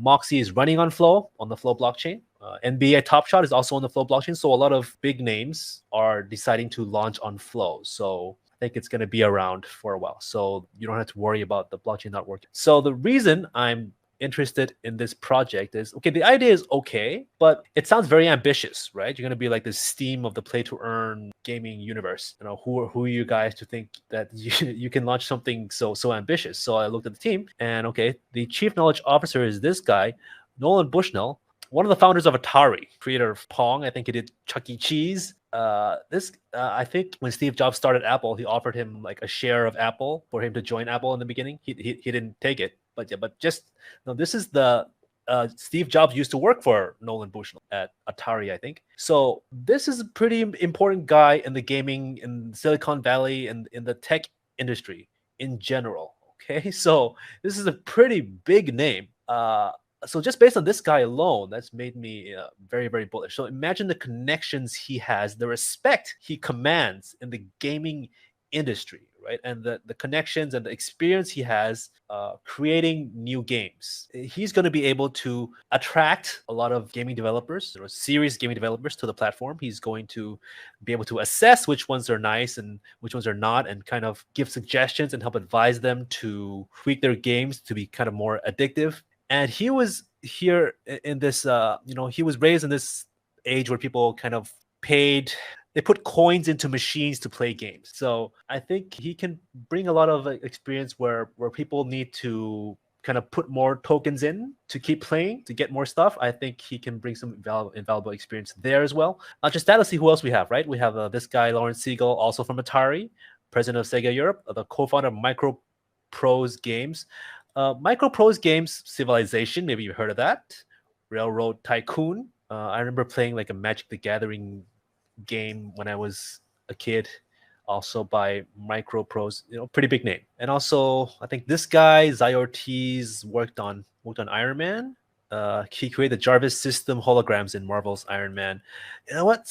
Moxy is running on Flow, on the Flow blockchain. NBA Top Shot is also on the Flow blockchain. So a lot of big names are deciding to launch on Flow. So I think it's going to be around for a while. So you don't have to worry about the blockchain not working. So the reason I'm interested in this project is, okay, the idea is okay, but it sounds very ambitious, right? You're going to be like the Steam of the play to earn gaming universe. You know, who are you guys to think that you can launch something so ambitious? So I looked at the team, and okay, the chief knowledge officer is this guy, Nolan Bushnell, one of the founders of Atari, creator of Pong. I think he did Chuck E. Cheese. I think when Steve Jobs started Apple, he offered him like a share of Apple for him to join Apple in the beginning. He didn't take it, but yeah, but just no. This is the Steve Jobs used to work for Nolan Bushnell at Atari, I think. So this is a pretty important guy in the gaming, in Silicon Valley, and in the tech industry in general. Okay, so this is a pretty big name. So just based on this guy alone, that's made me very, very bullish. So imagine the connections he has, the respect he commands in the gaming industry, right? And the connections and the experience he has creating new games. He's going to be able to attract a lot of gaming developers, or serious gaming developers, to the platform. He's going to be able to assess which ones are nice and which ones are not, and kind of give suggestions and help advise them to tweak their games to be kind of more addictive. And he was here in this, he was raised in this age where people kind of they put coins into machines to play games. So I think he can bring a lot of experience where people need to kind of put more tokens in to keep playing, to get more stuff. I think he can bring some invaluable experience there as well. Not just that, let's see who else we have, right? We have this guy, Lawrence Siegel, also from Atari, president of Sega Europe, the co-founder of Microprose Games. Microprose Games, Civilization, maybe you've heard of that. Railroad Tycoon. I remember playing like a Magic the Gathering game when I was a kid, also by Microprose, pretty big name. And also, I think this guy, Zai Ortiz, worked on Iron Man. He created the Jarvis system holograms in Marvel's Iron Man. You know what?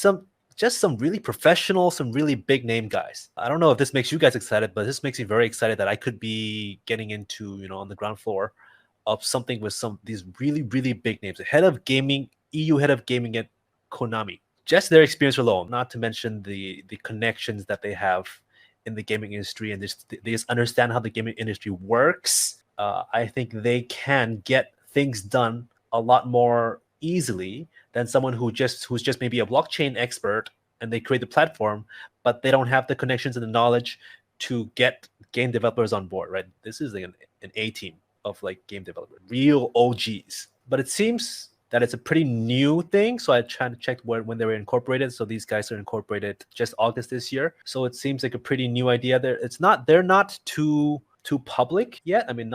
Just some really professional, some really big name guys. I don't know if this makes you guys excited, but this makes me very excited that I could be getting into, on the ground floor of something with some these really, really big names. The head of gaming, EU head of gaming at Konami. Just their experience alone, not to mention the connections that they have in the gaming industry, and they just understand how the gaming industry works. I think they can get things done a lot more easily than someone who's just maybe a blockchain expert, and they create the platform, but they don't have the connections and the knowledge to get game developers on board, right? This is like an A team of like game developers, real OGs. But it seems that it's a pretty new thing. So I tried to check when they were incorporated. So these guys are incorporated just August this year. So it seems like a pretty new idea. They're not too public yet. I mean,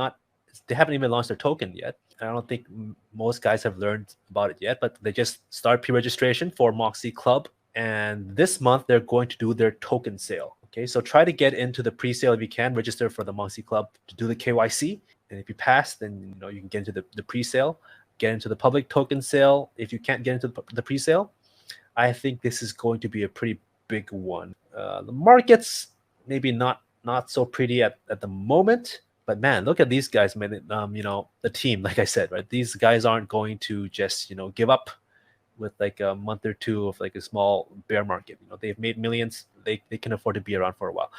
they haven't even launched their token yet. I don't think most guys have learned about it yet, but they just started pre-registration for Moxy Club. And this month, they're going to do their token sale. Okay, so try to get into the pre-sale if you can. Register for the Moxy Club to do the KYC. And if you pass, then you can get into the pre-sale, get into the public token sale. If you can't get into the pre-sale, I think this is going to be a pretty big one. The market's maybe not so pretty at the moment. But man, look at these guys, man. The team, like I said, right? These guys aren't going to just, give up with like a month or two of like a small bear market. They've made millions. They can afford to be around for a while.